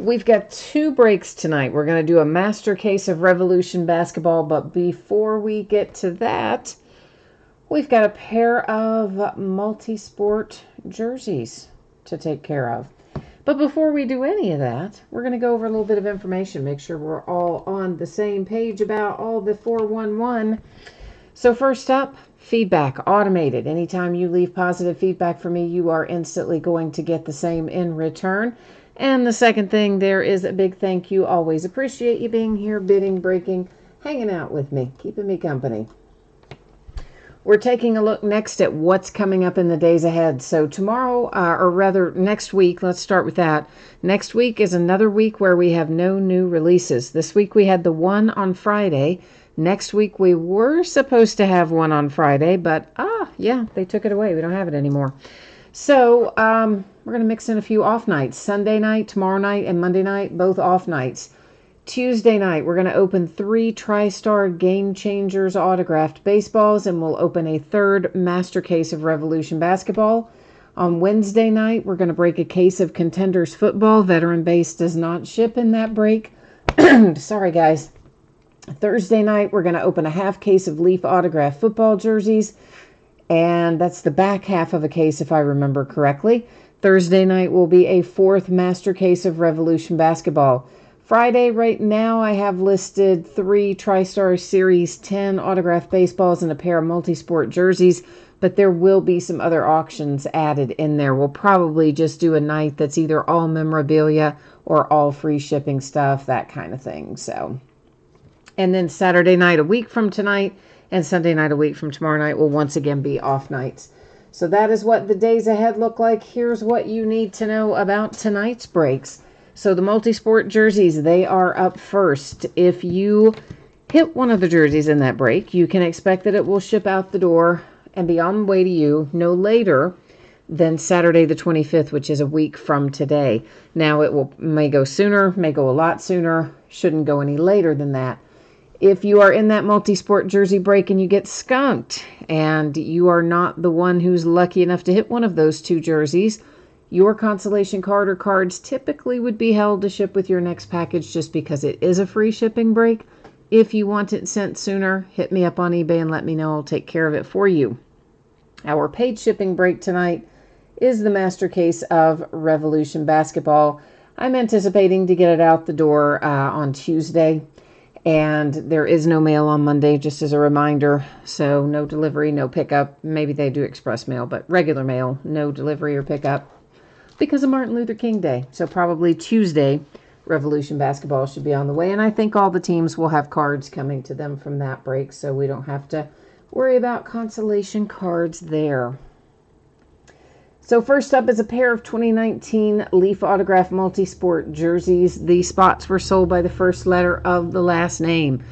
we've got 2 breaks tonight. We're going to do a master case of Revolution basketball, but before we get to that, we've got a pair of multi-sport jerseys to take care of. But before we do any of that, we're going to go over a little bit of information, make sure we're all on the same page about all the 411. So first up, feedback, automated. Anytime you leave positive feedback for me, you are instantly going to get the same in return. And the second thing, there is a big thank you. Always appreciate you being here, bidding, breaking, hanging out with me, keeping me company. We're taking a look next at what's coming up in the days ahead. So tomorrow, or rather next week, let's start with that. Next week is another week where we have no new releases. This week we had the one on Friday. Next week we were supposed to have one on Friday, but yeah, they took it away. We don't have it anymore. So we're going to mix in a few off nights. Sunday night, tomorrow night, and Monday night, both off nights. Tuesday night, we're going to open 3 TriStar Game Changers autographed baseballs, and we'll open a 3rd master case of Revolution basketball. On Wednesday night, we're going to break a case of Contenders football. Veteran base does not ship in that break. Sorry, guys. Thursday night, we're going to open a half case of Leaf autographed football jerseys, and that's the back half of a case if I remember correctly. Thursday night will be a 4th master case of Revolution basketball. Friday, right now, I have listed 3 TriStar Series 10 autographed baseballs and a pair of multi-sport jerseys, but there will be some other auctions added in there. We'll probably just do a night that's either all memorabilia or all free shipping stuff, that kind of thing. So, and then Saturday night, a week from tonight, and Sunday night, a week from tomorrow night, will once again be off nights. So that is what the days ahead look like. Here's what you need to know about tonight's breaks. So the multi-sport jerseys, they are up first. If you hit one of the jerseys in that break, you can expect that it will ship out the door and be on the way to you no later than Saturday the 25th, which is a week from today. Now it may go sooner, may go a lot sooner, shouldn't go any later than that. If you are in that multi-sport jersey break and you get skunked and you are not the one who's lucky enough to hit one of those 2 jerseys, your consolation card or cards typically would be held to ship with your next package just because it is a free shipping break. If you want it sent sooner, hit me up on eBay and let me know. I'll take care of it for you. Our paid shipping break tonight is the master case of Revolution basketball. I'm anticipating to get it out the door on Tuesday, and there is no mail on Monday, just as a reminder. So no delivery, no pickup. Maybe they do express mail, but regular mail, no delivery or pickup, because of Martin Luther King Day. So probably Tuesday, Revolution basketball should be on the way. And I think all the teams will have cards coming to them from that break, so we don't have to worry about consolation cards there. So first up is a pair of 2019 Leaf Autograph Multi-Sport jerseys. These spots were sold by the first letter of the last name.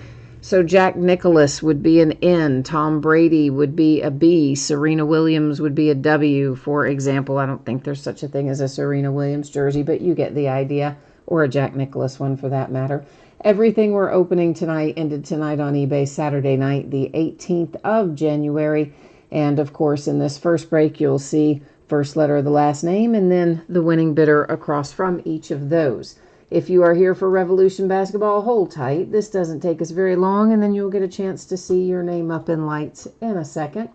So Jack Nicklaus would be an N, Tom Brady would be a B, Serena Williams would be a W, for example. I don't think there's such a thing as a Serena Williams jersey, but you get the idea, or a Jack Nicklaus one for that matter. Everything we're opening tonight ended tonight on eBay Saturday night, the 18th of January. And of course, in this first break, you'll see first letter of the last name and then the winning bidder across from each of those. If you are here for Revolution basketball, hold tight. This doesn't take us very long, and then you'll get a chance to see your name up in lights in a second.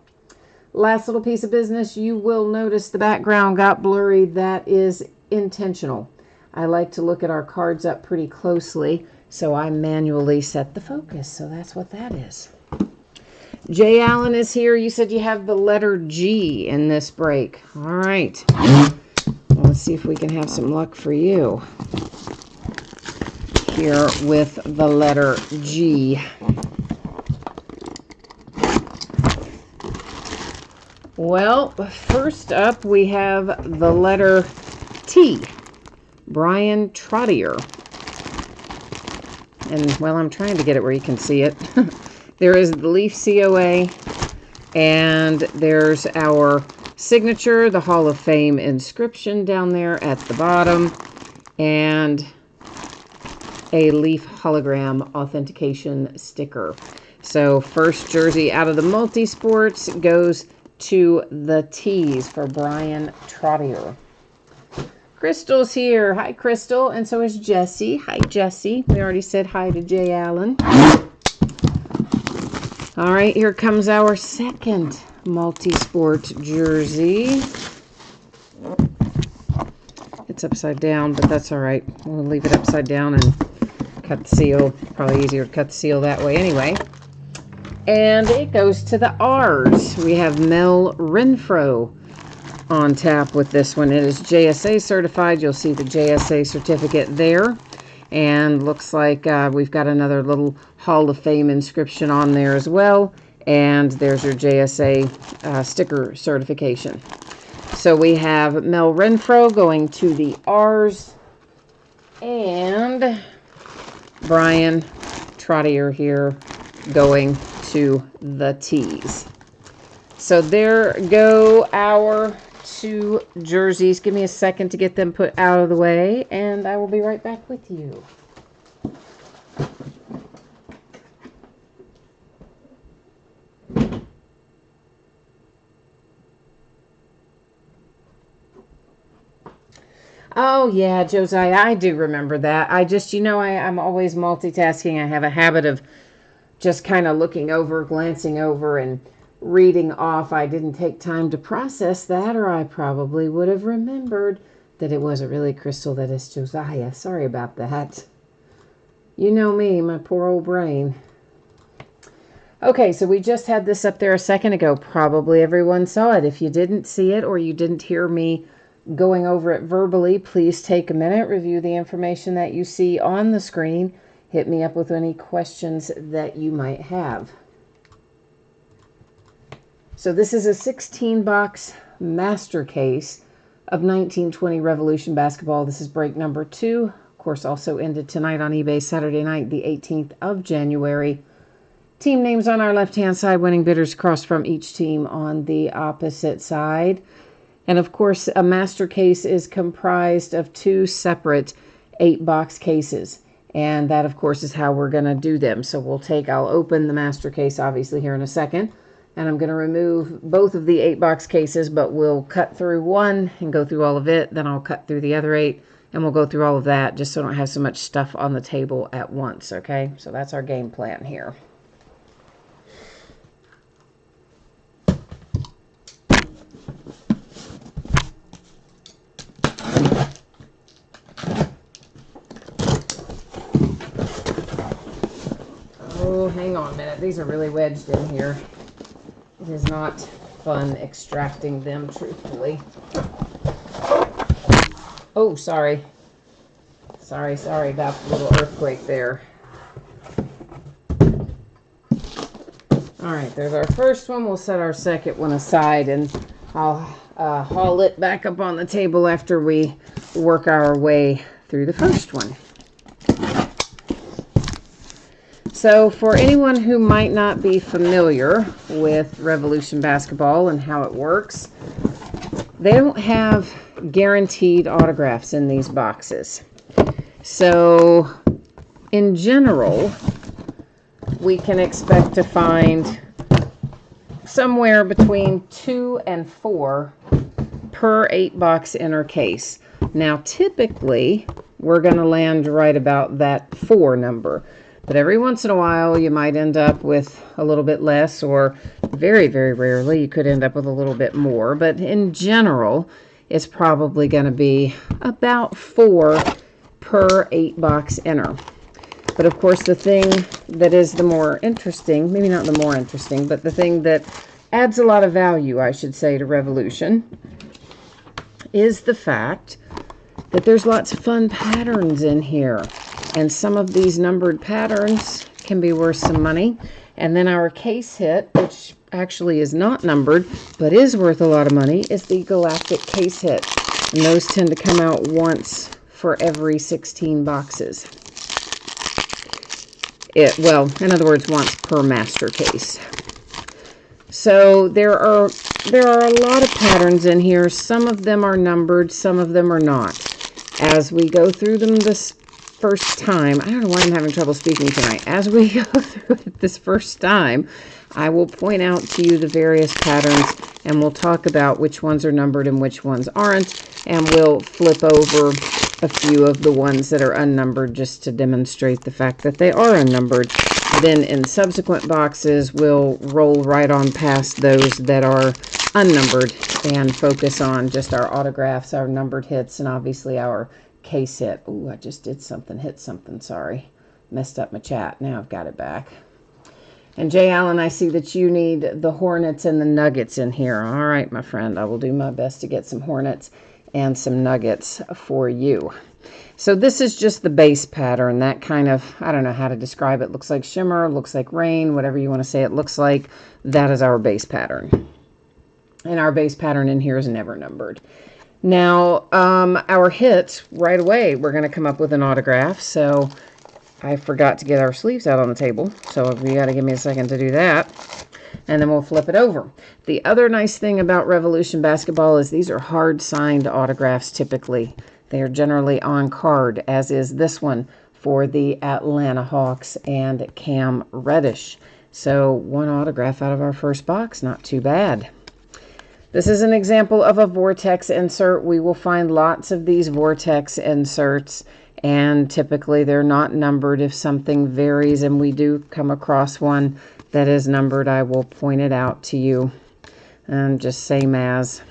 Last little piece of business, you will notice the background got blurry. That is intentional. I like to look at our cards up pretty closely, so I manually set the focus. So that's what that is. Jay Allen is here. You said you have the letter G in this break. All right. Let's see if we can have some luck for you here with the letter G. Well, first up we have the letter T, Brian Trottier. And, well, I'm trying to get it where you can see it. There is the Leaf COA, and there's our signature, the Hall of Fame inscription down there at the bottom, and a Leaf hologram authentication sticker. So first jersey out of the multi-sports goes to the T's for Brian Trottier. Crystal's here. Hi, Crystal. And so is Jesse. Hi, Jesse. We already said hi to Jay Allen. All right, here comes our second multi-sport jersey. It's upside down, but that's all right. We'll leave it upside down and cut the seal. Probably easier to cut the seal that way anyway. And it goes to the R's. We have Mel Renfro on tap with this one. It is JSA certified. You'll see the JSA certificate there. And looks like we've got another little Hall of Fame inscription on there as well. And there's your JSA sticker certification. So we have Mel Renfro going to the R's. And Brian Trottier here going to the T's. So there go our two jerseys. Give me a second to get them put out of the way, and I will be right back with you. Oh, yeah, Josiah, I do remember that. I just, I'm always multitasking. I have a habit of just kind of looking over, glancing over, and reading off. I didn't take time to process that, or I probably would have remembered that it wasn't really Crystal, that is Josiah. Sorry about that. You know me, my poor old brain. Okay, so we just had this up there a second ago. Probably everyone saw it. If you didn't see it or you didn't hear me going over it verbally, please take a minute, review the information that you see on the screen. Hit me up with any questions that you might have. So this is a 16-box master case of 1920 Revolution basketball. This is break number 2. Of course, also ended tonight on eBay, Saturday night, the 18th of January. Team names on our left-hand side, winning bidders across from each team on the opposite side. And of course, a master case is comprised of 2 separate 8-box cases. And that, of course, is how we're going to do them. So I'll open the master case, obviously, here in a second. And I'm going to remove both of the 8-box cases, but we'll cut through one and go through all of it. Then I'll cut through the other 8, and we'll go through all of that just so I don't have so much stuff on the table at once, okay? So that's our game plan here. Oh, hang on a minute. These are really wedged in here. It is not fun extracting them, truthfully. Oh, sorry. Sorry about the little earthquake there. All right, there's our first one. We'll set our second one aside, and I'll haul it back up on the table after we work our way through the first one. So for anyone who might not be familiar with Revolution basketball and how it works, they don't have guaranteed autographs in these boxes. So in general, we can expect to find somewhere between 2 and 4 per 8-box inner case. Now typically, we're going to land right about that 4 number. But every once in a while, you might end up with a little bit less, or very, very rarely, you could end up with a little bit more. But in general, it's probably going to be about 4 per 8-box inner. But of course, the thing that is the more interesting, maybe not the more interesting, but the thing that adds a lot of value, I should say, to Revolution is the fact that there's lots of fun patterns in here. And some of these numbered patterns can be worth some money. And then our case hit, which actually is not numbered, but is worth a lot of money, is the Galactic case hit. And those tend to come out once for every 16 boxes. Well, in other words, once per master case. So there are a lot of patterns in here. Some of them are numbered, some of them are not. As we go through them first time, I don't know why I'm having trouble speaking tonight. As we go through it this first time, I will point out to you the various patterns, and we'll talk about which ones are numbered and which ones aren't, and we'll flip over a few of the ones that are unnumbered just to demonstrate the fact that they are unnumbered. Then in subsequent boxes, we'll roll right on past those that are unnumbered and focus on just our autographs, our numbered hits, and obviously our case hit. Ooh, I just did something, hit something, sorry. Messed up my chat. Now I've got it back. And Jay Allen, I see that you need the Hornets and the Nuggets in here. All right, my friend, I will do my best to get some Hornets and some Nuggets for you. So this is just the base pattern. That kind of, I don't know how to describe it. Looks like shimmer, looks like rain, whatever you want to say it looks like. That is our base pattern. And our base pattern in here is never numbered. Now, our hits, right away, we're going to come up with an autograph. So I forgot to get our sleeves out on the table, so you got to give me a second to do that, and then we'll flip it over. The other nice thing about Revolution Basketball is these are hard-signed autographs typically. They are generally on card, as is this one for the Atlanta Hawks and Cam Reddish. So one autograph out of our first box, not too bad. This is an example of a Vortex insert. We will find lots of these Vortex inserts, and typically they're not numbered. If something varies and we do come across one that is numbered, I will point it out to you. Just same as.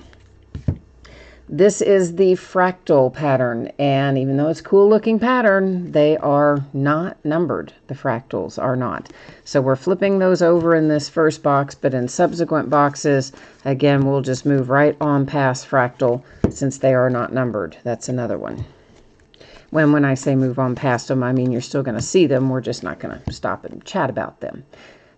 This is the fractal pattern, and even though it's a cool looking pattern, they are not numbered. The fractals are not. So we're flipping those over in this first box, but in subsequent boxes, again, we'll just move right on past fractal since they are not numbered. That's another one. When I say move on past them, I mean you're still going to see them. We're just not going to stop and chat about them.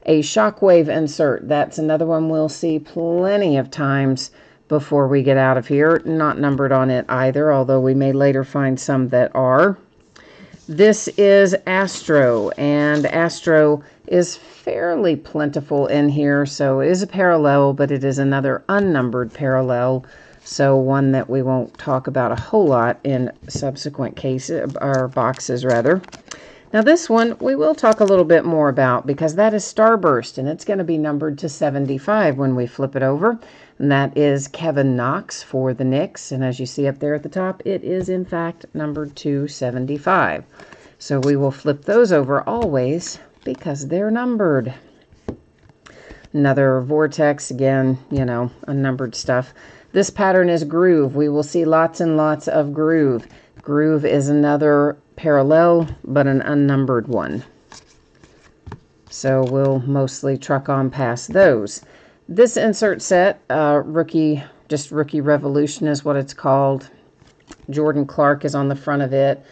A shockwave insert. That's another one we'll see plenty of times before we get out of here. Not numbered on it either, although we may later find some that are. This is Astro, and Astro is fairly plentiful in here, so it is a parallel, but it is another unnumbered parallel, so one that we won't talk about a whole lot in subsequent cases, or boxes rather. Now this one we will talk a little bit more about because that is Starburst, and it's going to be numbered to 75 when we flip it over. And that is Kevin Knox for the Knicks. And as you see up there at the top, it is in fact numbered to 75. So we will flip those over always because they're numbered. Another Vortex, again, you know, unnumbered stuff. This pattern is Groove. We will see lots and lots of Groove. Groove is another parallel, but an unnumbered one. So we'll mostly truck on past those. This insert set, Rookie Revolution is what it's called. Jordan Clark is on the front of it.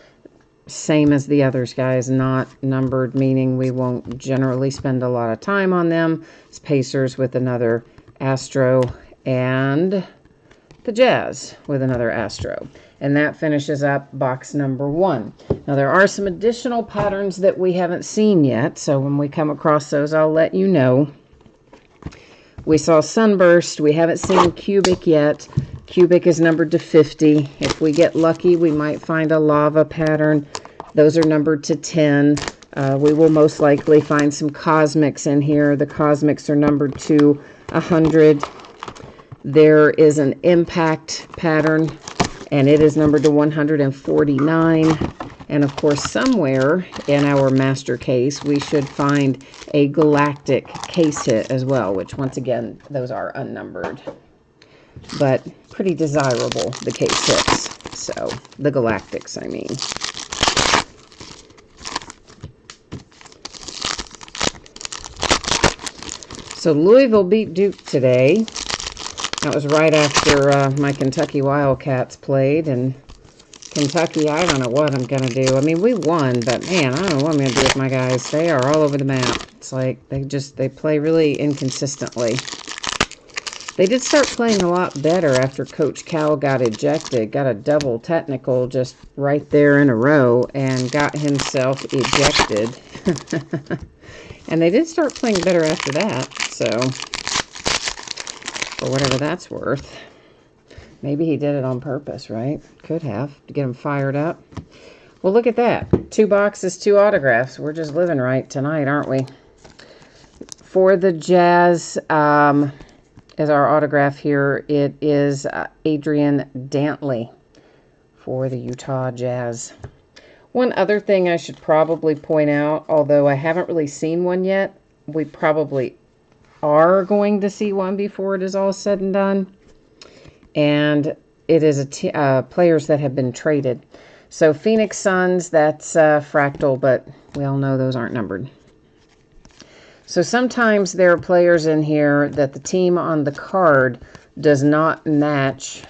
Same as the others, guys, not numbered, meaning we won't generally spend a lot of time on them. It's Pacers with another Astro, and the Jazz with another Astro. And that finishes up box number 1. Now, there are some additional patterns that we haven't seen yet, so when we come across those, I'll let you know. We saw Sunburst. We haven't seen Cubic yet. Cubic is numbered to 50. If we get lucky, we might find a Lava pattern. Those are numbered to 10. We will most likely find some Cosmics in here. The Cosmics are numbered to 100. There is an Impact pattern, and it is numbered to 149. And of course, somewhere in our master case, we should find a Galactic case hit as well, which once again, those are unnumbered. But pretty desirable, the case hits. So, the Galactics, I mean. So, Louisville beat Duke today. That was right after my Kentucky Wildcats played, and Kentucky, I don't know what I'm going to do. I mean, we won, but man, I don't know what I'm going to do with my guys. They are all over the map. It's like they play really inconsistently. They did start playing a lot better after Coach Cal got ejected. Got a double technical just right there in a row and got himself ejected. And they did start playing better after that, so for whatever that's worth. Maybe he did it on purpose, right? Could have, to get him fired up. Well, look at that. 2 boxes, 2 autographs. We're just living right tonight, aren't we? For the Jazz, as our autograph here, it is Adrian Dantley for the Utah Jazz. One other thing I should probably point out, although I haven't really seen one yet, we probably are going to see one before it is all said and done. And it is players that have been traded. So Phoenix Suns, that's fractal, but we all know those aren't numbered. So sometimes there are players in here that the team on the card does not match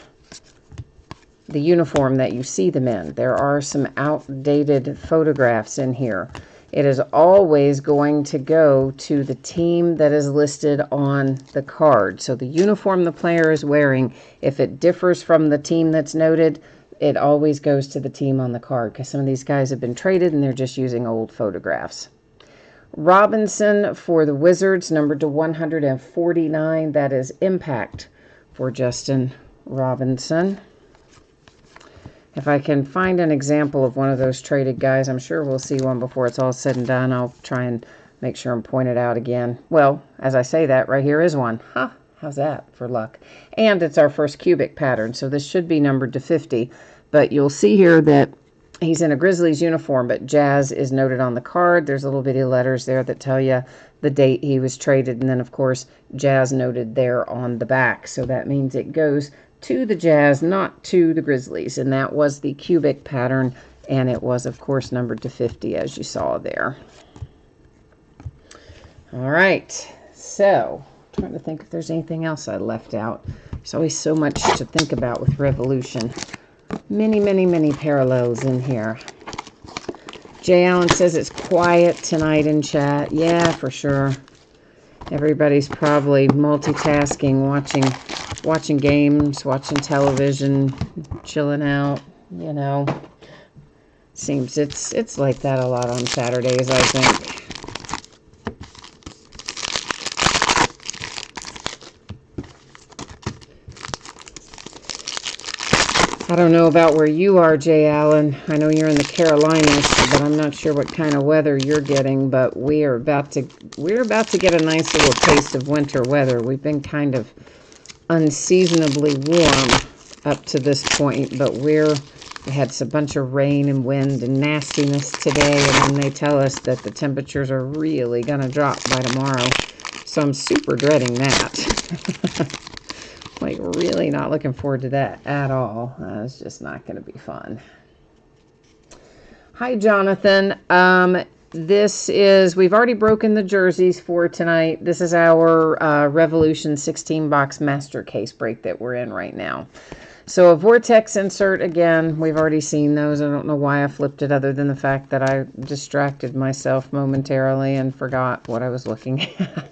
the uniform that you see them in. There are some outdated photographs in here. It is always going to go to the team that is listed on the card. So the uniform the player is wearing, if it differs from the team that's noted, it always goes to the team on the card, because some of these guys have been traded and they're just using old photographs. Robinson for the Wizards, numbered to 149. That is Impact for Justin Robinson. If I can find an example of one of those traded guys, I'm sure we'll see one before it's all said and done. I'll try and make sure I'm pointed out again. Well, as I say that, right here is one. Huh, how's that for luck? And it's our first cubic pattern, so this should be numbered to 50. But you'll see here that he's in a Grizzlies uniform, but Jazz is noted on the card. There's little bitty letters there that tell you the date he was traded. And then, of course, Jazz noted there on the back. So that means it goes to the Jazz, not to the Grizzlies. And that was the cubic pattern. And it was, of course, numbered to 50, as you saw there. All right. So, I'm trying to think if there's anything else I left out. There's always so much to think about with Revolution. Many, many, many parallels in here. Jay Allen says it's quiet tonight in chat. Yeah, for sure. Everybody's probably multitasking, watching games, watching television, chilling out, you know. Seems it's like that a lot on Saturdays, I think. I don't know about where you are, Jay Allen. I know you're in the Carolinas, but I'm not sure what kind of weather you're getting. But we're about to get a nice little taste of winter weather. We've been kind of unseasonably warm up to this point, but we had a bunch of rain and wind and nastiness today, and then they tell us that the temperatures are really gonna drop by tomorrow. So I'm super dreading that. Like, really not looking forward to that at all. It's just not going to be fun. Hi, Jonathan. We've already broken the jerseys for tonight. This is our Revolution 16-box master case break that we're in right now. So a Vortex insert, again, we've already seen those. I don't know why I flipped it, other than the fact that I distracted myself momentarily and forgot what I was looking at.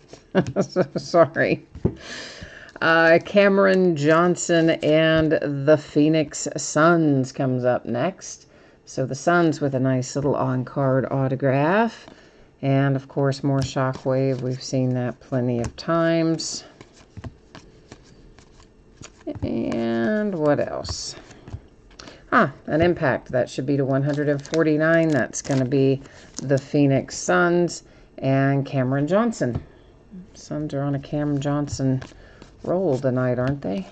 So sorry. Cameron Johnson and the Phoenix Suns comes up next. So the Suns with a nice little on-card autograph. And, of course, more Shockwave. We've seen that plenty of times. And what else? An Impact. That should be to 149. That's going to be the Phoenix Suns and Cameron Johnson. Suns are on a Cam Johnson roll tonight, aren't they?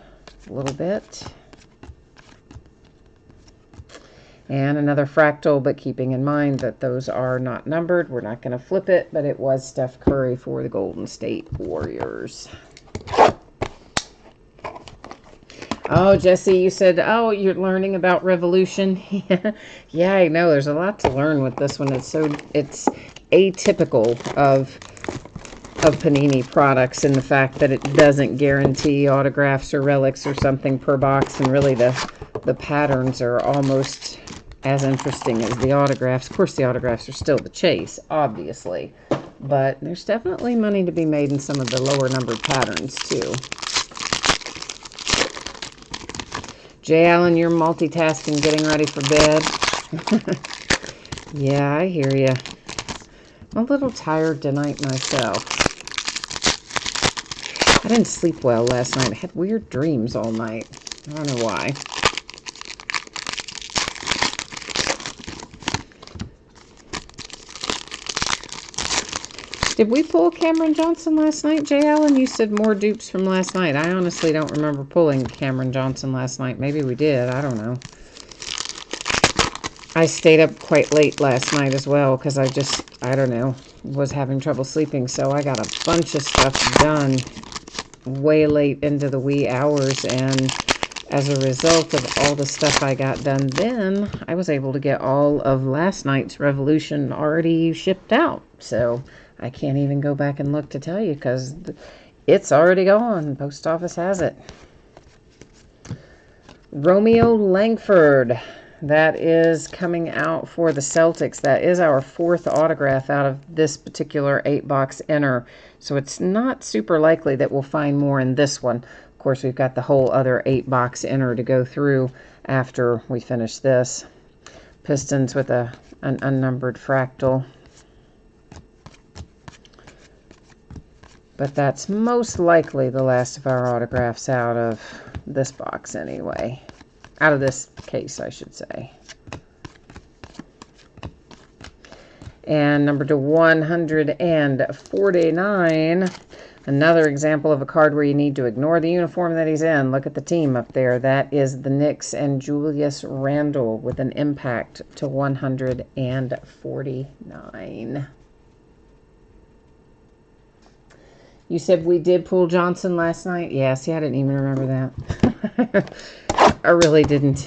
A little bit. And another fractal, but keeping in mind that those are not numbered. We're not going to flip it, but it was Steph Curry for the Golden State Warriors. Oh, Jesse, you said, oh, you're learning about Revolution. Yeah, I know. There's a lot to learn with this one. It's atypical of Panini products in the fact that it doesn't guarantee autographs or relics or something per box, and really the patterns are almost as interesting as the autographs. Of course, the autographs are still the chase, obviously, but there's definitely money to be made in some of the lower numbered patterns too. Jay Allen, you're multitasking, getting ready for bed. Yeah, I hear you. I'm a little tired tonight myself. I didn't sleep well last night. I had weird dreams all night. I don't know why. Did we pull Cameron Johnson last night, Jay Allen? You said more dupes from last night. I honestly don't remember pulling Cameron Johnson last night. Maybe we did. I don't know. I stayed up quite late last night as well because I don't know, was having trouble sleeping. So I got a bunch of stuff done way late into the wee hours. And as a result of all the stuff I got done then, I was able to get all of last night's Revolution already shipped out. So I can't even go back and look to tell you because it's already gone. Post office has it. Romeo Langford. That is coming out for the Celtics. That is our 4th autograph out of this particular 8-box inner. So it's not super likely that we'll find more in this one. Of course, we've got the whole other 8-box inner to go through after we finish this. Pistons with an unnumbered fractal. But that's most likely the last of our autographs out of this box anyway. Out of this case, I should say. And number to 149. Another example of a card where you need to ignore the uniform that he's in. Look at the team up there. That is the Knicks and Julius Randle with an impact to 149. You said we did pull Johnson last night? Yeah, see, I didn't even remember that. I really didn't.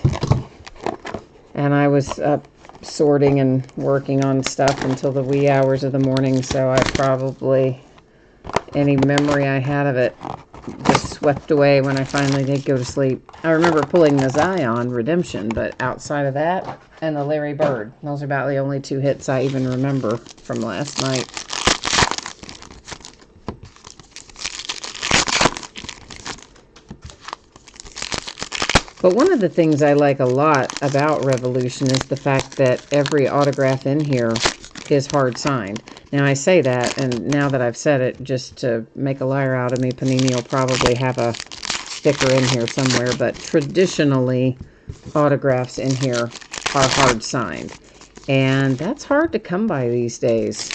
And I was up sorting and working on stuff until the wee hours of the morning, so I probably, any memory I had of it just swept away when I finally did go to sleep. I remember pulling the Zion Redemption, but outside of that and the Larry Bird, those are about the only 2 hits I even remember from last night. But one of the things I like a lot about Revolution is the fact that every autograph in here is hard signed. Now, I say that, and now that I've said it, just to make a liar out of me, Panini will probably have a sticker in here somewhere, but traditionally, autographs in here are hard signed. And that's hard to come by these days.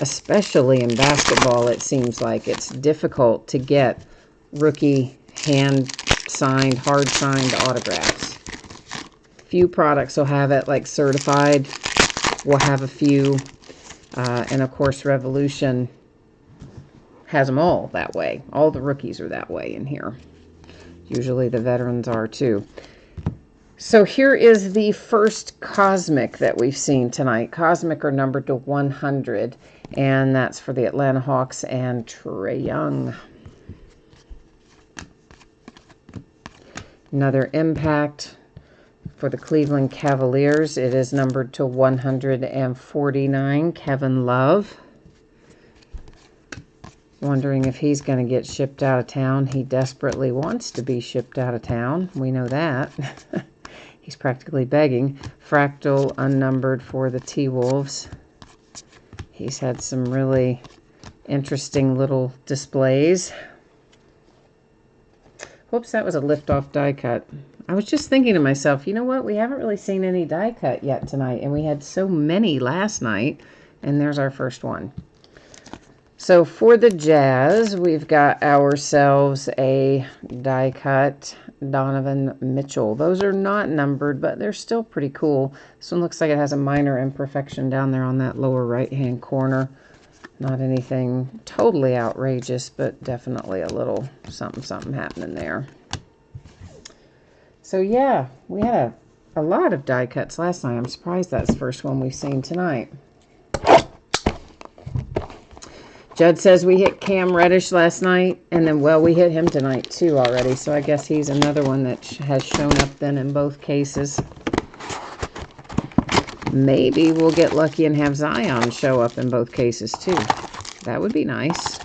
Especially in basketball, it seems like it's difficult to get rookie hand-signed, hard-signed autographs. Few products will have it, like Certified will have a few. And, of course, Revolution has them all that way. All the rookies are that way in here. Usually the veterans are, too. So here is the first Cosmic that we've seen tonight. Cosmic are numbered to 100. And that's for the Atlanta Hawks and Trae Young. Another Impact for the Cleveland Cavaliers. It is numbered to 149. Kevin Love. Wondering if he's going to get shipped out of town. He desperately wants to be shipped out of town. We know that. He's practically begging. Fractal unnumbered for the T-Wolves. He's had some really interesting little displays. Whoops, that was a lift-off die cut. I was just thinking to myself, you know what? We haven't really seen any die cut yet tonight, and we had so many last night, and there's our first one. So for the Jazz, we've got ourselves a die cut Donovan Mitchell. Those are not numbered, but they're still pretty cool. This one looks like it has a minor imperfection down there on that lower right-hand corner. Not anything totally outrageous, but definitely a little something happening there. So yeah, we had a lot of die cuts last night. I'm surprised that's the first one we've seen tonight. Judd says we hit Cam Reddish last night, and then, well, we hit him tonight too already, so I guess he's another one that has shown up then in both cases. Maybe we'll get lucky and have Zion show up in both cases too. That would be nice.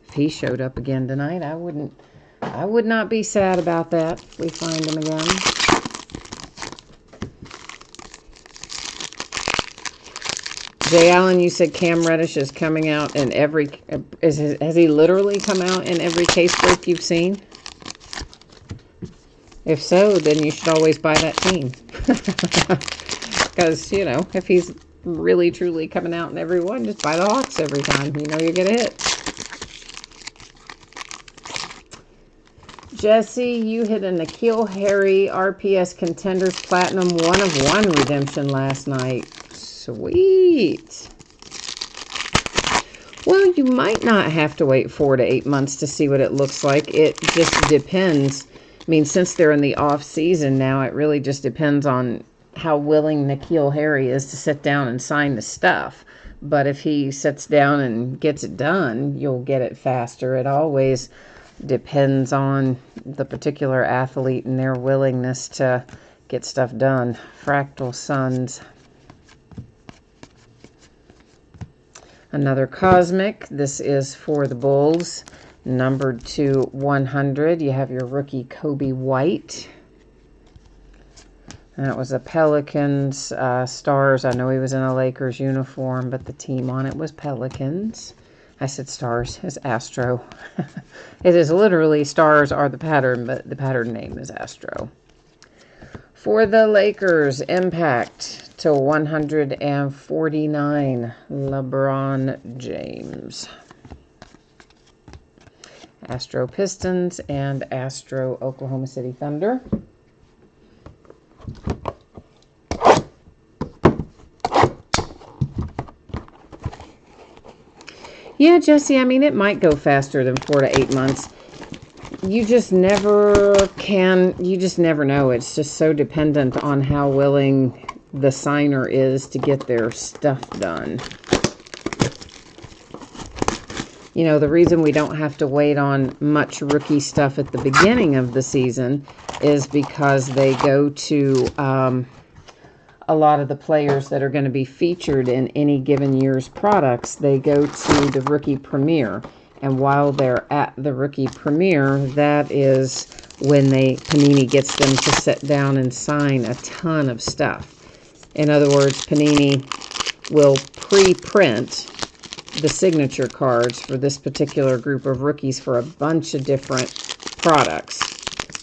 If he showed up again tonight, I would not be sad about that if we find him again. Jay Allen, you said Cam Reddish is coming out in every... Has he literally come out in every case break you've seen? If so, then you should always buy that team. Because, you know, if he's really, truly coming out in every one. Just buy the Hawks every time. You know you're going to hit. Jesse, you hit a N'Keal Harry RPS Contenders Platinum 1 of 1 redemption last night. Sweet. Well, you might not have to wait 4 to 8 months to see what it looks like. It just depends. I mean, since they're in the off season now, it really just depends on how willing N'Keal Harry is to sit down and sign the stuff. But if he sits down and gets it done, you'll get it faster. It always depends on the particular athlete and their willingness to get stuff done. Fractal Suns. Another Cosmic. This is for the Bulls. Numbered to 100. You have your rookie Kobe White. And that was a Pelicans Stars. I know he was in a Lakers uniform, but the team on it was Pelicans. I said Stars. It's Astro. It is literally Stars are the pattern, but the pattern name is Astro. For the Lakers, Impact to 149, LeBron James. Astro Pistons and Astro Oklahoma City Thunder. Yeah, Jesse, I mean, it might go faster than 4 to 8 months. You just never can, you just never know. It's just so dependent on how willing the signer is to get their stuff done. You know, the reason we don't have to wait on much rookie stuff at the beginning of the season is because they go to a lot of the players that are going to be featured in any given year's products. They go to the rookie premiere. And while they're at the rookie premiere, that is when Panini gets them to sit down and sign a ton of stuff. In other words, Panini will pre-print the signature cards for this particular group of rookies for a bunch of different products,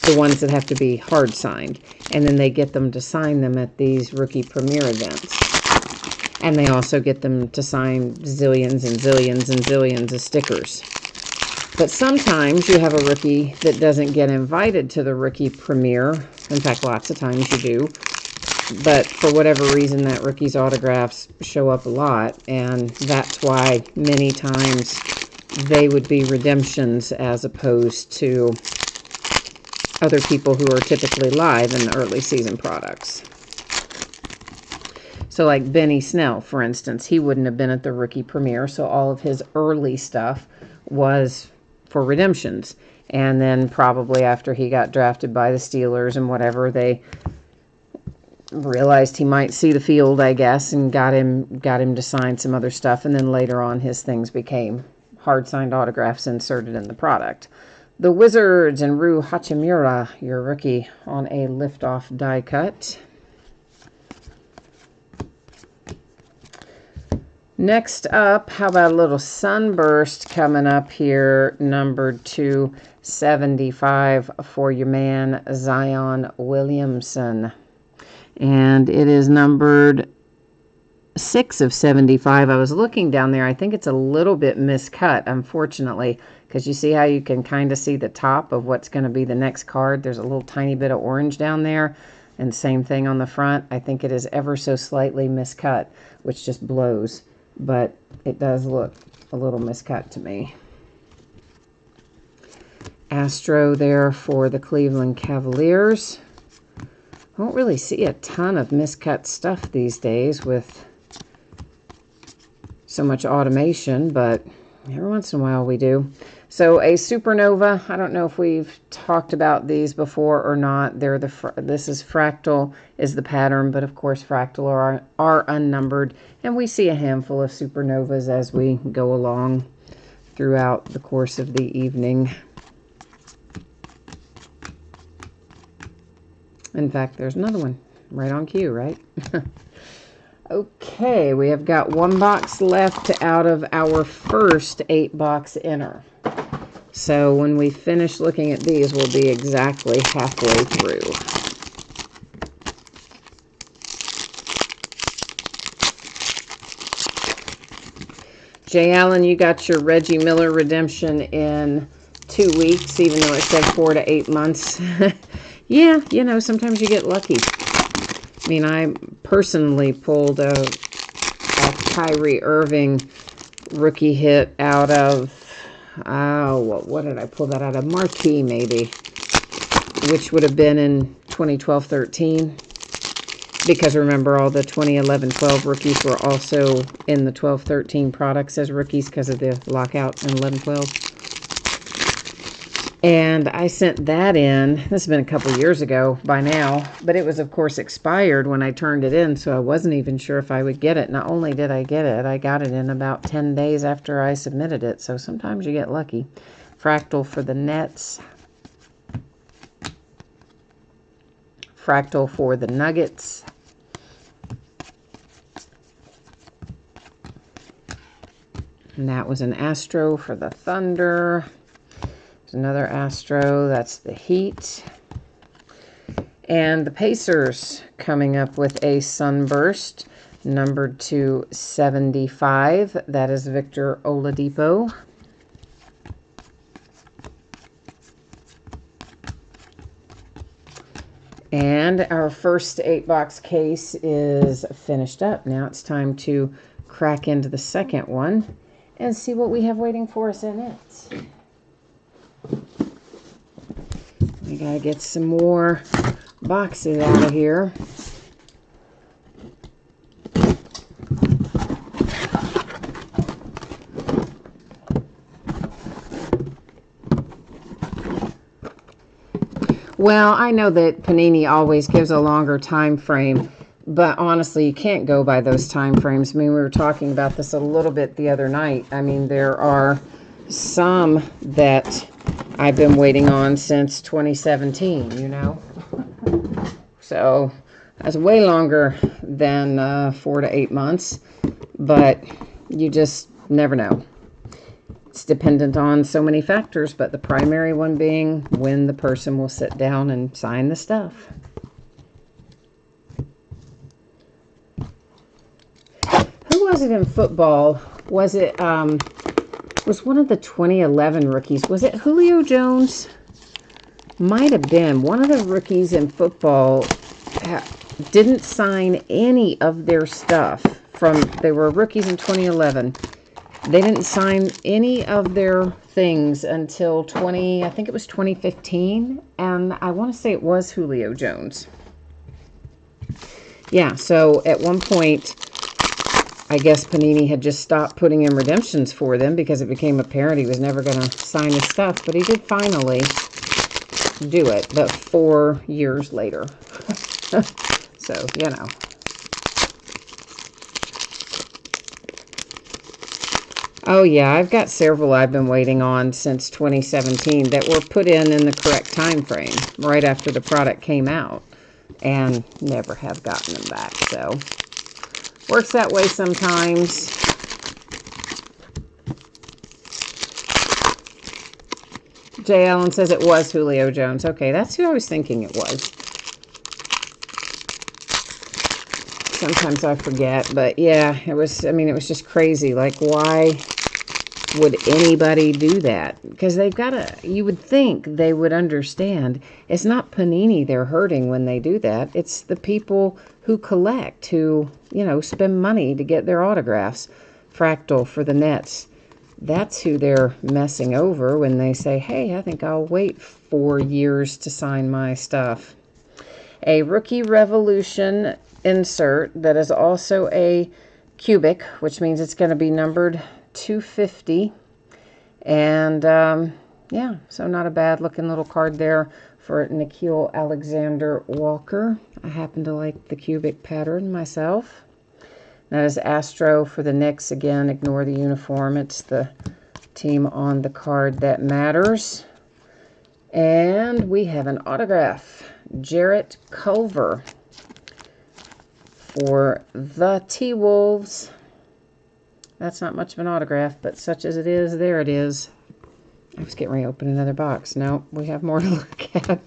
the ones that have to be hard signed. And then they get them to sign them at these rookie premiere events. And they also get them to sign zillions and zillions and zillions of stickers. But sometimes you have a rookie that doesn't get invited to the rookie premiere. In fact, lots of times you do. But for whatever reason, that rookie's autographs show up a lot. And that's why many times they would be redemptions as opposed to other people who are typically live in the early season products. So like Benny Snell, for instance, he wouldn't have been at the rookie premiere, so all of his early stuff was for redemptions. And then probably after he got drafted by the Steelers and whatever, they realized he might see the field, I guess, and got him to sign some other stuff. And then later on, his things became hard-signed autographs inserted in the product. The Wizards and Rui Hachimura, your rookie, on a lift-off die cut. Next up, how about a little Sunburst coming up here, numbered 275 for your man, Zion Williamson. And it is numbered 6 of 75. I was looking down there. I think it's a little bit miscut, unfortunately, because you see how you can kind of see the top of what's going to be the next card. There's a little tiny bit of orange down there, and same thing on the front. I think it is ever so slightly miscut, which just blows. But it does look a little miscut to me. Astro there for the Cleveland Cavaliers. I don't really see a ton of miscut stuff these days with so much automation, but every once in a while we do. So a Supernova, I don't know if we've talked about these before or not. They're this is Fractal is the pattern, but of course Fractal are unnumbered, and we see a handful of Supernovas as we go along throughout the course of the evening. In fact, there's another one right on cue, right? Okay, we have got one box left out of our first 8-box inner. So when we finish looking at these, we'll be exactly halfway through. Jay Allen, you got your Reggie Miller redemption in 2 weeks, even though it said 4 to 8 months. Yeah, you know, sometimes you get lucky. I mean, I personally pulled a Kyrie Irving rookie hit out of, what did I pull that out of? Marquee, maybe, which would have been in 2012-13. Because remember, all the 2011-12 rookies were also in the 12-13 products as rookies because of the lockout in 11-12. And I sent that in. This has been a couple years ago by now, but it was, of course, expired when I turned it in, so I wasn't even sure if I would get it. Not only did I get it, I got it in about 10 days after I submitted it, so sometimes you get lucky. Fractal for the Nets. Fractal for the Nuggets. And that was an Astro for the Thunder. There's another Astro. That's the Heat. And the Pacers coming up with a Sunburst, numbered to 75. That is Victor Oladipo. And our first 8-box case is finished up. Now it's time to crack into the second one and see what we have waiting for us in it. We gotta get some more boxes out of here. Well, I know that Panini always gives a longer time frame, but honestly, you can't go by those time frames. I mean, we were talking about this a little bit the other night. I mean, there are some that I've been waiting on since 2017, you know? So that's way longer than 4 to 8 months, but you just never know. It's dependent on so many factors, but the primary one being when the person will sit down and sign the stuff. Who was it in football? Was it, was one of the 2011 rookies? Was it Julio Jones? Might have been. One of the rookies in football didn't sign any of their stuff from, they were rookies in 2011. They didn't sign any of their things until I think it was 2015, and I want to say it was Julio Jones. Yeah, so at one point, I guess Panini had just stopped putting in redemptions for them because it became apparent he was never going to sign his stuff, but he did finally do it, but 4 years later. So, you know. Oh, yeah, I've got several I've been waiting on since 2017 that were put in the correct time frame right after the product came out and never have gotten them back. So, works that way sometimes. Jay Allen says it was Julio Jones. Okay, that's who I was thinking it was. Sometimes I forget, but yeah, it was, I mean, it was just crazy. Like, why would anybody do that? Because they've got to, you would think they would understand. It's not Panini they're hurting when they do that. It's the people who collect, who, you know, spend money to get their autographs. Fractal for the Nets. That's who they're messing over when they say, hey, I think I'll wait 4 years to sign my stuff. A Rookie Revolution insert that is also a cubic, which means it's going to be numbered 250. And yeah, so not a bad looking little card there for Nickeil Alexander-Walker. I happen to like the cubic pattern myself. That is Astro for the Knicks. Again, ignore the uniform. It's the team on the card that matters. And we have an autograph. Jarrett Culver for the T-Wolves. That's not much of an autograph, but such as it is, there it is. I was getting ready to open another box. No, we have more to look at.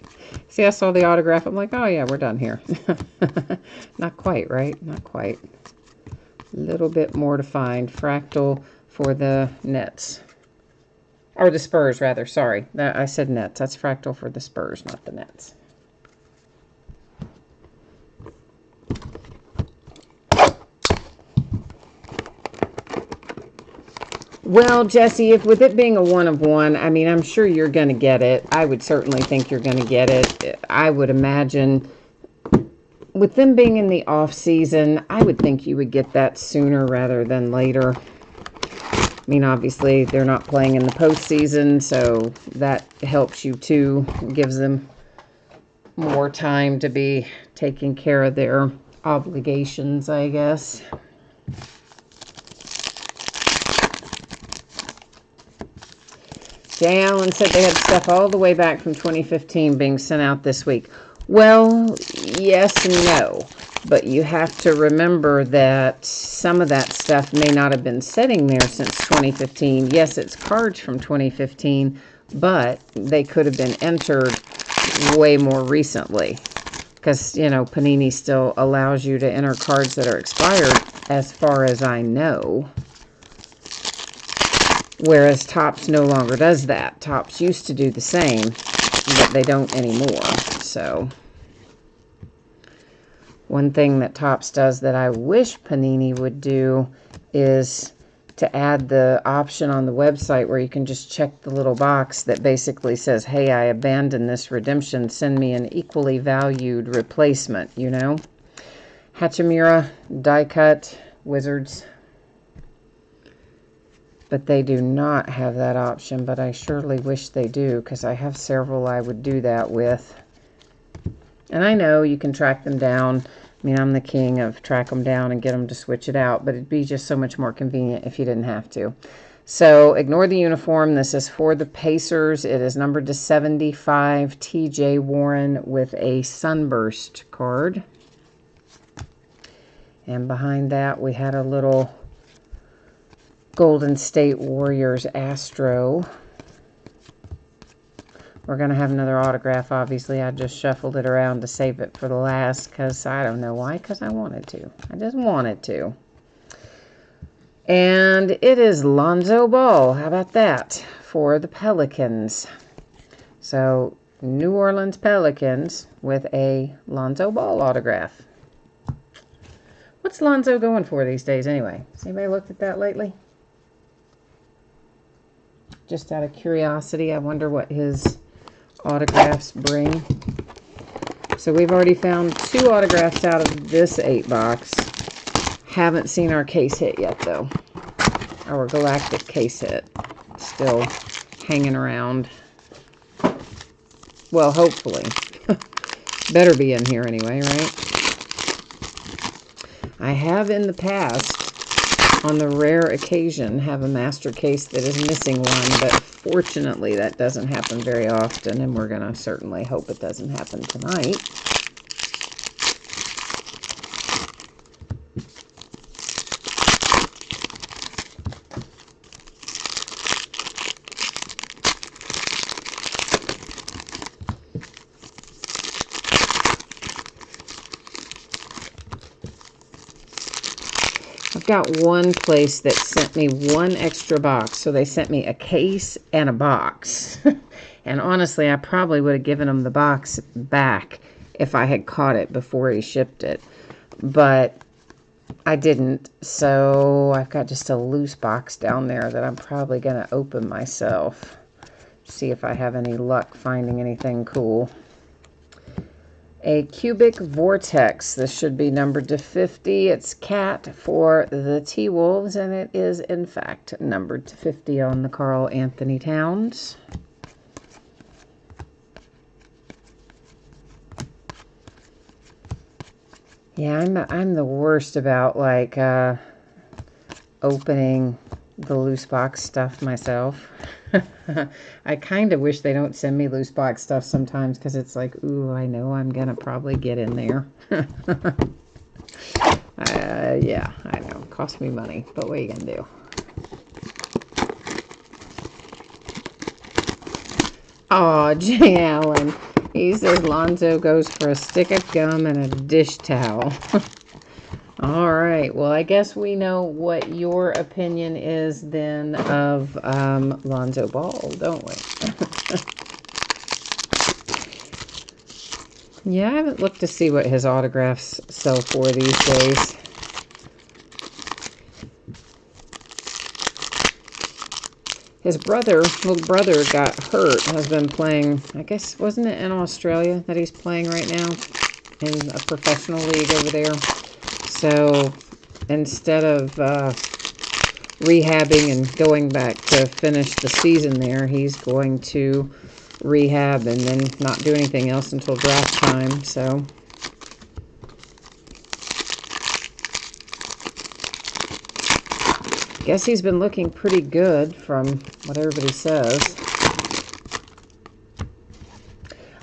See, I saw the autograph. I'm like, oh, yeah, we're done here. Not quite, right? Not quite. A little bit more to find. Fractal for the Nets. Or the Spurs, rather. Sorry. I said Nets. That's fractal for the Spurs, not the Nets. Well, Jesse, if with it being a 1 of 1, I mean, I'm sure you're going to get it. I would certainly think you're going to get it. I would imagine with them being in the off season, I would think you would get that sooner rather than later. I mean, obviously, they're not playing in the postseason, so that helps you too. Gives them more time to be taking care of their obligations, I guess. Jay Allen said they had stuff all the way back from 2015 being sent out this week. Well, yes and no. But you have to remember that some of that stuff may not have been sitting there since 2015. Yes, it's cards from 2015, but they could have been entered way more recently. Because, you know, Panini still allows you to enter cards that are expired, as far as I know. Whereas Topps no longer does that. Topps used to do the same, but they don't anymore. So, one thing that Topps does that I wish Panini would do is to add the option on the website where you can just check the little box that basically says, hey, I abandoned this redemption. Send me an equally valued replacement, you know? Hachimura, die cut, Wizards. But they do not have that option, but I surely wish they do, because I have several I would do that with. And I know you can track them down. I mean, I'm the king of track them down and get them to switch it out, but it'd be just so much more convenient if you didn't have to. So ignore the uniform. This is for the Pacers. It is numbered to 75, TJ Warren with a Sunburst card. And behind that, we had a little Golden State Warriors Astro. We're going to have another autograph, obviously. I just shuffled it around to save it for the last, because I don't know why, because I wanted to. I just wanted to. And it is Lonzo Ball. How about that? For the Pelicans. So, New Orleans Pelicans with a Lonzo Ball autograph. What's Lonzo going for these days anyway? Has anybody looked at that lately? Just out of curiosity, I wonder what his autographs bring. So we've already found 2 autographs out of this 8 box. Haven't seen our case hit yet, though. Our Galactic case hit. Still hanging around. Well, hopefully. Better be in here anyway, right? I have in the past, on the rare occasion, have a master case that is missing one, but fortunately that doesn't happen very often, and we're going to certainly hope it doesn't happen tonight. I've got one place that sent me one extra box, so they sent me a case and a box. And honestly, I probably would have given them the box back if I had caught it before he shipped it. But I didn't, so I've got just a loose box down there that I'm probably going to open myself. See if I have any luck finding anything cool. A Cubic Vortex. This should be numbered to 50. It's Cat for the T-Wolves, and it is, in fact, numbered to 50 on the Karl Anthony Towns. Yeah, I'm the worst about, like, opening the loose box stuff myself. I kind of wish they don't send me loose box stuff sometimes, because it's like, ooh, I know I'm going to probably get in there. Yeah, I know. It cost me money, but what are you going to do? Oh, Jay Allen. He says Lonzo goes for a stick of gum and a dish towel. All right. Well, I guess we know what your opinion is then of Lonzo Ball, don't we? Yeah, I haven't looked to see what his autographs sell for these days. His little brother got hurt, has been playing, I guess, wasn't it in Australia that he's playing right now? In a professional league over there. So instead of rehabbing and going back to finish the season there, he's going to rehab and then not do anything else until draft time. So guess he's been looking pretty good from what everybody says.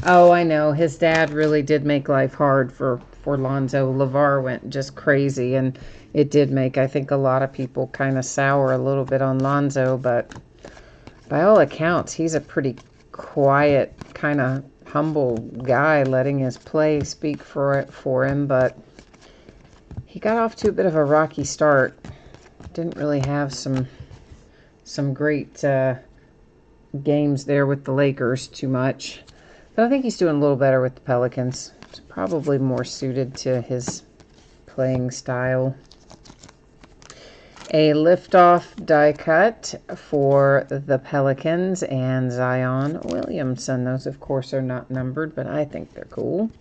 Oh, I know. His dad really did make life hard for Lonzo. LeVar went just crazy, and it did make, I think, a lot of people kind of sour a little bit on Lonzo, but by all accounts, he's a pretty quiet, kind of humble guy, letting his play speak for him, but he got off to a bit of a rocky start. Didn't really have some great games there with the Lakers too much. But I think he's doing a little better with the Pelicans. It's probably more suited to his playing style. A liftoff die cut for the Pelicans and Zion Williamson. Those, of course, are not numbered, but I think they're cool.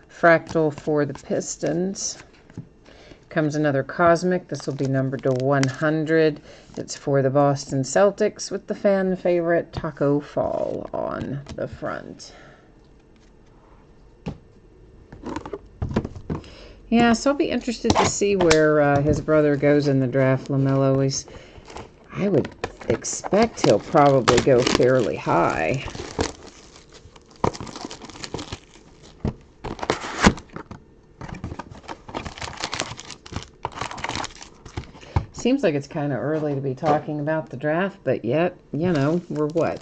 Fractal for the Pistons. Comes another Cosmic. This will be numbered to 100. It's for the Boston Celtics with the fan favorite Taco Fall on the front. Yeah, so I'll be interested to see where his brother goes in the draft. LaMelo, I would expect he'll probably go fairly high. Seems like it's kind of early to be talking about the draft, but yet, you know, we're what?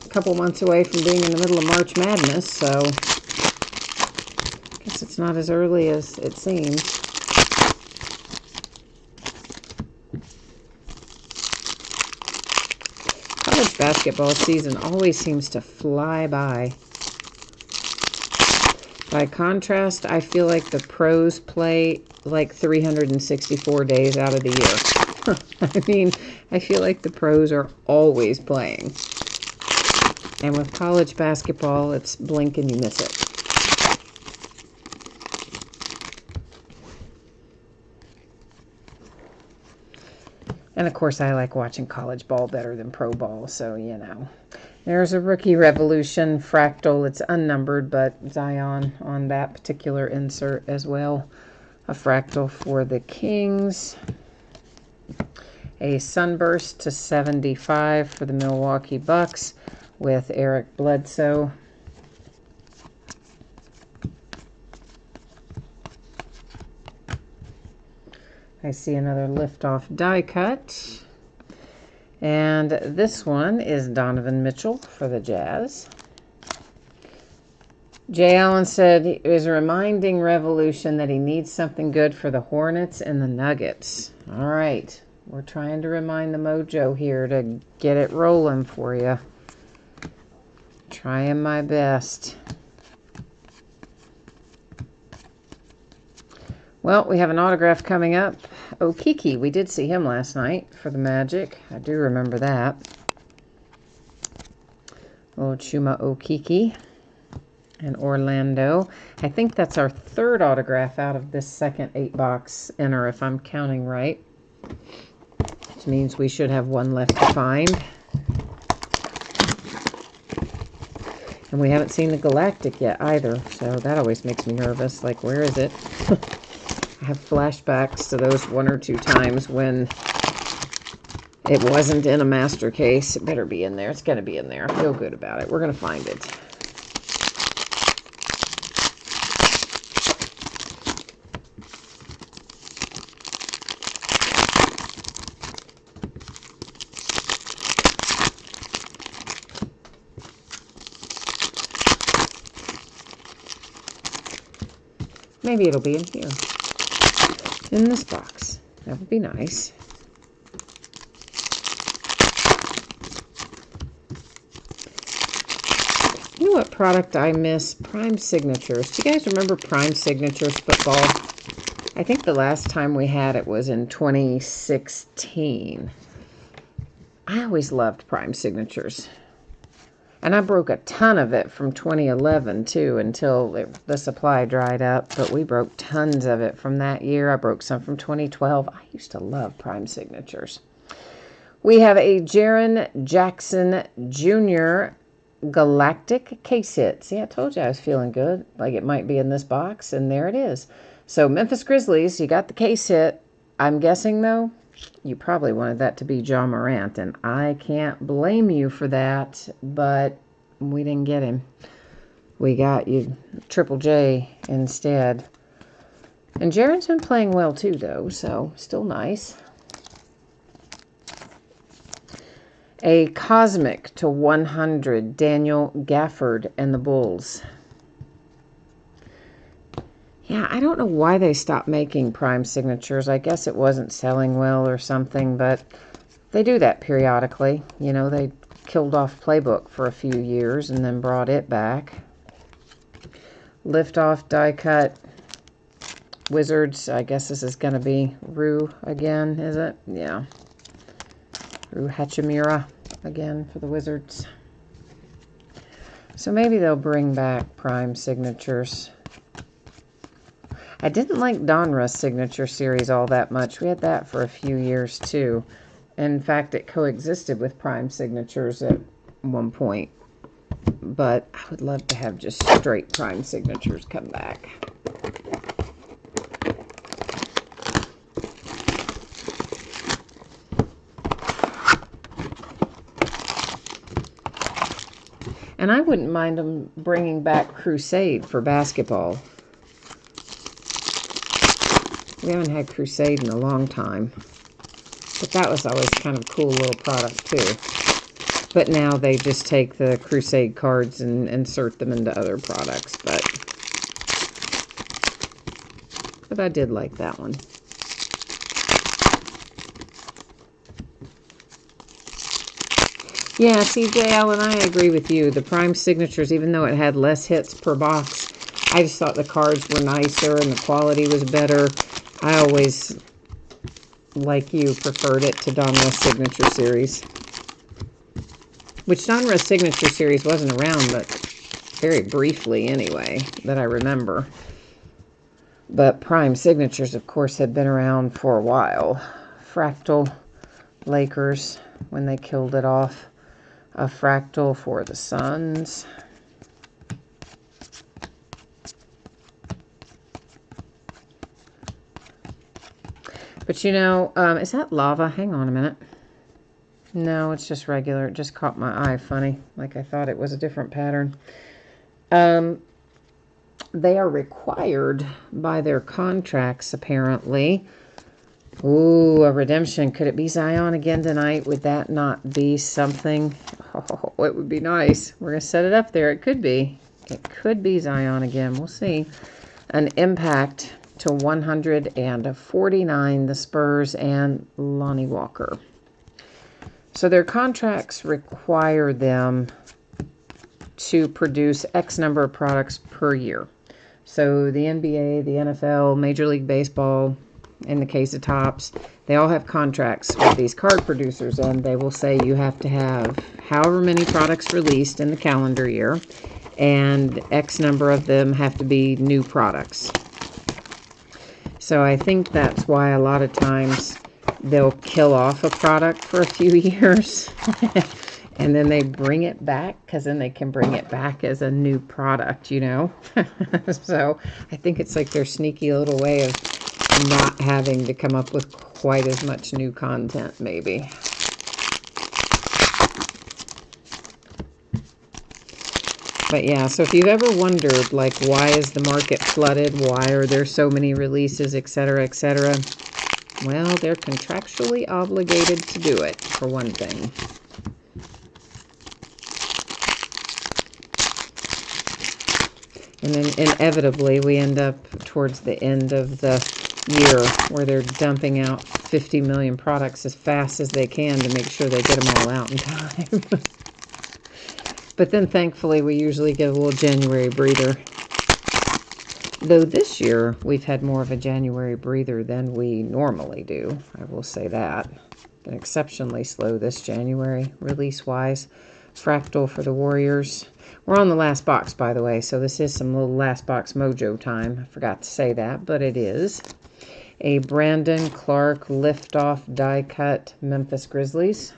A couple months away from being in the middle of March Madness, so I guess it's not as early as it seems. College basketball season always seems to fly by. By contrast, I feel like the pros play like 364 days out of the year. I mean, I feel like the pros are always playing. And with college basketball, it's blink and you miss it. And of course, I like watching college ball better than pro ball, so you know. There's a Rookie Revolution Fractal. It's unnumbered, but Zion on that particular insert as well. A Fractal for the Kings. A Sunburst to 75 for the Milwaukee Bucks with Eric Bledsoe. I see another liftoff die cut. And this one is Donovan Mitchell for the Jazz. Jay Allen said he was reminding Revolution that he needs something good for the Hornets and the Nuggets. All right. We're trying to remind the mojo here to get it rolling for you. Trying my best. Well, we have an autograph coming up. Okiki, we did see him last night for the Magic. I do remember that. Old Chuma Okiki and Orlando. I think that's our third autograph out of this second 8-box inner, if I'm counting right. Which means we should have one left to find. And we haven't seen the Galactic yet either, so that always makes me nervous. Like, where is it? I have flashbacks to those one or two times when it wasn't in a master case. It better be in there. It's going to be in there. I feel good about it. We're going to find it. Maybe it'll be in here. In this box. That would be nice. You know what product I miss? Prime Signatures. Do you guys remember Prime Signatures football? I think the last time we had it was in 2016. I always loved Prime Signatures. And I broke a ton of it from 2011, too, until the supply dried up. But we broke tons of it from that year. I broke some from 2012. I used to love Prime Signatures. We have a Jaren Jackson Jr. Galactic case hit. See, I told you I was feeling good. Like it might be in this box, and there it is. So, Memphis Grizzlies, you got the case hit. I'm guessing, though, you probably wanted that to be Ja Morant, and I can't blame you for that, but we didn't get him. We got you Triple J instead. And Jaren's been playing well, too, though, so still nice. A Cosmic to 100, Daniel Gafford and the Bulls. Yeah, I don't know why they stopped making Prime Signatures. I guess it wasn't selling well or something, but they do that periodically. You know, they killed off Playbook for a few years and then brought it back. Liftoff die cut. Wizards, I guess this is going to be Rue again, is it? Yeah. Rue Hachimura again for the Wizards. So maybe they'll bring back Prime Signatures. I didn't like Donruss Signature Series all that much. We had that for a few years, too. In fact, it coexisted with Prime Signatures at one point. But I would love to have just straight Prime Signatures come back. And I wouldn't mind them bringing back Crusade for basketball. We haven't had Crusade in a long time. But that was always kind of a cool little product, too. But now they just take the Crusade cards and insert them into other products. But I did like that one. Yeah, CJ Allen, I agree with you. The Prime Signatures, even though it had less hits per box, I just thought the cards were nicer and the quality was better. I always, like you, preferred it to Donruss Signature Series. Which Donruss Signature Series wasn't around, but very briefly anyway, that I remember. But Prime Signatures, of course, had been around for a while. Fractal Lakers, when they killed it off. A Fractal for the Suns. But you know, is that lava? Hang on a minute. No, it's just regular. It just caught my eye funny. Like I thought it was a different pattern. They are required by their contracts, apparently. Ooh, a redemption. Could it be Zion again tonight? Would that not be something? Oh, it would be nice. We're going to set it up there. It could be. It could be Zion again. We'll see. An Impact to 149, the Spurs and Lonnie Walker. So their contracts require them to produce X number of products per year. So the NBA, the NFL, Major League Baseball, in the case of Topps, they all have contracts with these card producers, and they will say you have to have however many products released in the calendar year, and X number of them have to be new products. So I think that's why a lot of times they'll kill off a product for a few years and then they bring it back, because then they can bring it back as a new product, you know. So I think it's like their sneaky little way of not having to come up with quite as much new content, maybe. But yeah, so if you've ever wondered, like, why is the market flooded? Why are there so many releases, etc., etc.? Well, they're contractually obligated to do it, for one thing. And then inevitably, we end up towards the end of the year where they're dumping out 50 million products as fast as they can to make sure they get them all out in time. But then, thankfully, we usually get a little January breather. Though this year, we've had more of a January breather than we normally do. I will say that. Been exceptionally slow this January, release-wise. Fractal for the Warriors. We're on the last box, by the way, so this is some little last box mojo time. I forgot to say that, but it is. A Brandon Clark Liftoff die cut Memphis Grizzlies.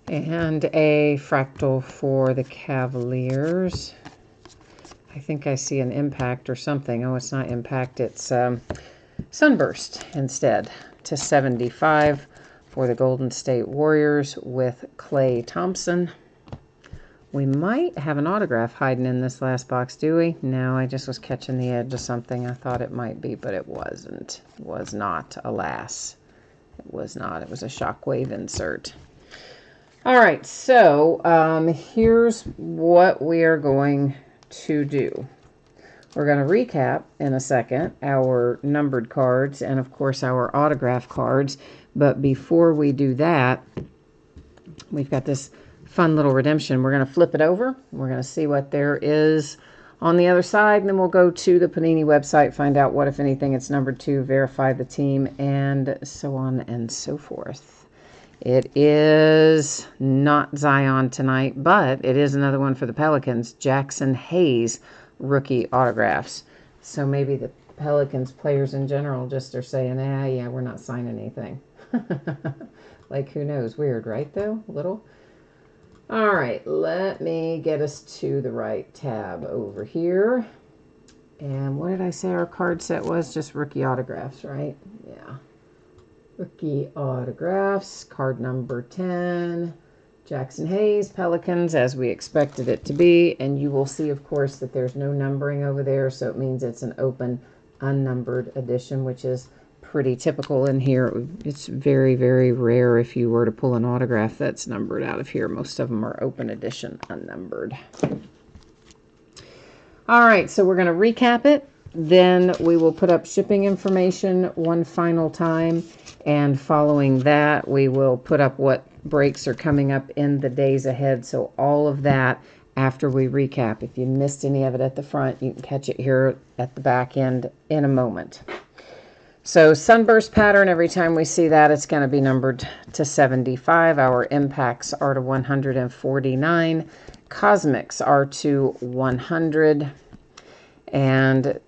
And a Fractal for the Cavaliers. I think I see an Impact or something. Oh, it's not Impact, it's Sunburst instead. To 75 for the Golden State Warriors with Klay Thompson. We might have an autograph hiding in this last box, do we? No, I just was catching the edge of something. I thought it might be, but it wasn't. It was not, alas. It was not. It was a Shockwave insert. All right, so here's what we are going to do. We're going to recap in a second our numbered cards and, of course, our autograph cards. But before we do that, we've got this fun little redemption. We're going to flip it over. We're going to see what there is on the other side, and then we'll go to the Panini website, find out what, if anything, it's numbered to, verify the team, and so on and so forth. It is not Zion tonight, but it is another one for the Pelicans. Jackson Hayes rookie autographs. So maybe the Pelicans players in general just are saying, yeah, we're not signing anything. Like, who knows? Weird, right, though? A little. All right, let me get us to the right tab over here. And what did I say our card set was? Just rookie autographs, right? Yeah. Rookie autographs, card number 10, Jackson Hayes, Pelicans, as we expected it to be. And you will see, of course, that there's no numbering over there, so it means it's an open, unnumbered edition, which is pretty typical in here. It's very, very rare if you were to pull an autograph that's numbered out of here. Most of them are open edition, unnumbered. All right, so we're going to recap it. Then we will put up shipping information one final time. And following that, we will put up what breaks are coming up in the days ahead. So all of that after we recap. If you missed any of it at the front, you can catch it here at the back end in a moment. So sunburst pattern, every time we see that, it's going to be numbered to 75. Our impacts are to 149. Cosmics are to 100. And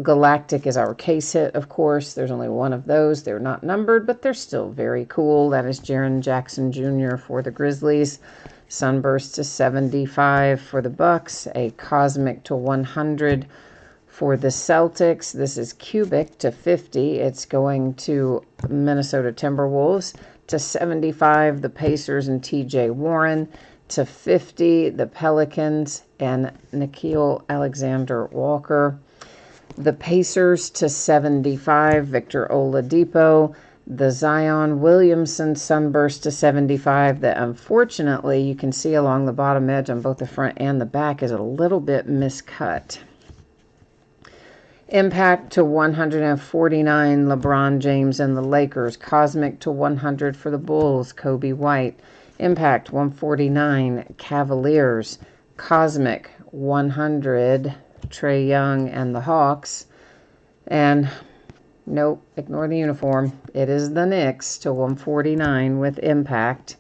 Galactic is our case hit, of course. There's only one of those. They're not numbered, but they're still very cool. That is Jaren Jackson Jr. for the Grizzlies. Sunburst to 75 for the Bucks. A Cosmic to 100 for the Celtics. This is Cubic to 50. It's going to Minnesota Timberwolves. To 75, the Pacers and TJ Warren. To 50, the Pelicans and Nickeil Alexander-Walker. The Pacers to 75, Victor Oladipo. The Zion Williamson Sunburst to 75 that unfortunately you can see along the bottom edge on both the front and the back is a little bit miscut. Impact to 149, LeBron James and the Lakers. Cosmic to 100 for the Bulls, Kobe White. Impact 149, Cavaliers. Cosmic 100, Trae Young and the Hawks. And nope, ignore the uniform. It is the Knicks to 149 with Impact.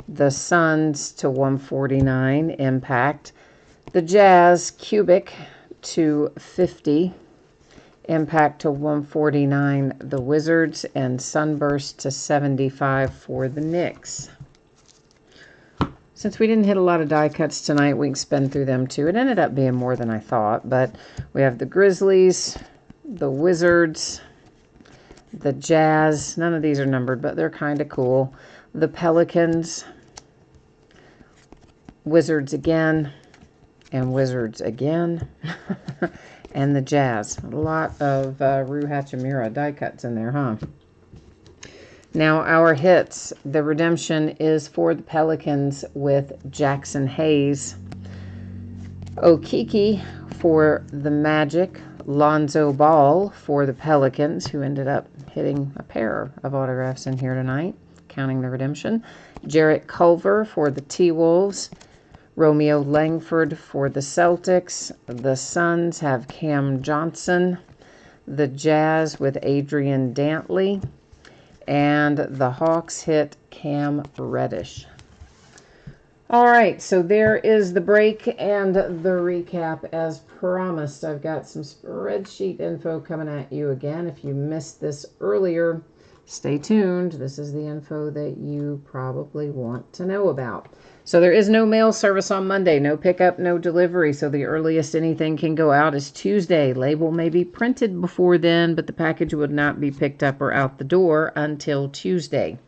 The Suns to 149, Impact. The Jazz, Cubic to 50. Impact to 149, the Wizards. And Sunburst to 75 for the Knicks. Since we didn't hit a lot of die cuts tonight, we can spin through them too. It ended up being more than I thought, but we have the Grizzlies, the Wizards, the Jazz. None of these are numbered, but they're kind of cool. The Pelicans, Wizards again, and Wizards again, and the Jazz. A lot of Rui Hachimura die cuts in there, huh? Now our hits. The redemption is for the Pelicans with Jackson Hayes. Okiki for the Magic. Lonzo Ball for the Pelicans, who ended up hitting a pair of autographs in here tonight, counting the redemption. Jarrett Culver for the T-Wolves. Romeo Langford for the Celtics. The Suns have Cam Johnson. The Jazz with Adrian Dantley. And the Hawks hit Cam Reddish. All right, so there is the break and the recap. As promised, I've got some spreadsheet info coming at you again. If you missed this earlier, stay tuned. This is the info that you probably want to know about. So there is no mail service on Monday, no pickup, no delivery. So the earliest anything can go out is Tuesday. Label may be printed before then, but the package would not be picked up or out the door until Tuesday.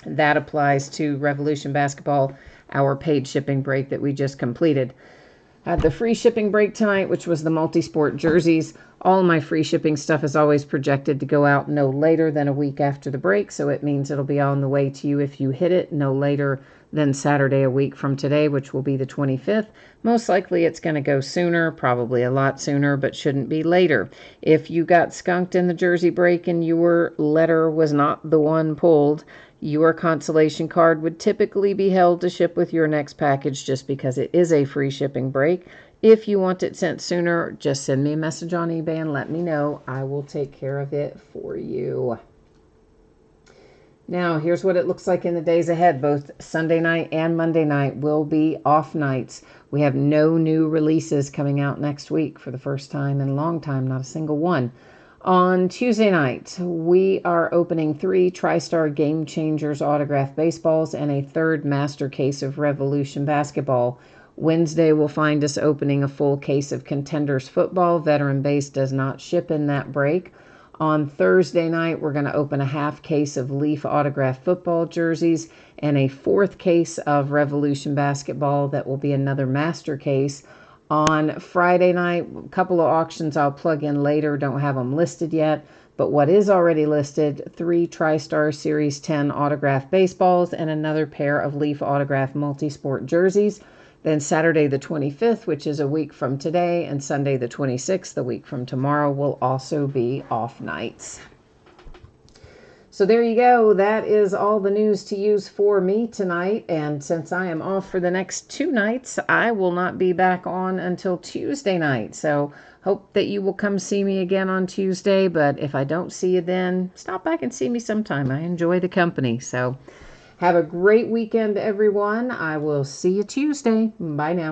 That applies to Revolution Basketball, our paid shipping break that we just completed. Had the free shipping break tonight, which was the multi-sport jerseys. All my free shipping stuff is always projected to go out no later than a week after the break, so it means it'll be on the way to you if you hit it no later than Saturday a week from today, which will be the 25th. Most likely it's going to go sooner, probably a lot sooner, but shouldn't be later. If you got skunked in the jersey break and your letter was not the one pulled, your consolation card would typically be held to ship with your next package just because it is a free shipping break. If you want it sent sooner, just send me a message on eBay and let me know. I will take care of it for you. Now, here's what it looks like in the days ahead. Both Sunday night and Monday night will be off nights. We have no new releases coming out next week for the first time in a long time, not a single one. On Tuesday night, we are opening 3 TriStar Game Changers autographed baseballs and a 3rd master case of Revolution Basketball. Wednesday will find us opening a full case of Contenders football. Veteran base does not ship in that break. On Thursday night, we're going to open a half case of Leaf autographed football jerseys and a 4th case of Revolution Basketball that will be another master case. On Friday night, a couple of auctions I'll plug in later, don't have them listed yet, but what is already listed, 3 TriStar Series 10 autographed baseballs and another pair of Leaf autographed multi-sport jerseys. Then Saturday the 25th, which is a week from today, and Sunday the 26th, a week from tomorrow, will also be off nights. So there you go. That is all the news to use for me tonight. And since I am off for the next 2 nights, I will not be back on until Tuesday night. So hope that you will come see me again on Tuesday. But if I don't see you then, stop back and see me sometime. I enjoy the company. So have a great weekend, everyone. I will see you Tuesday. Bye now.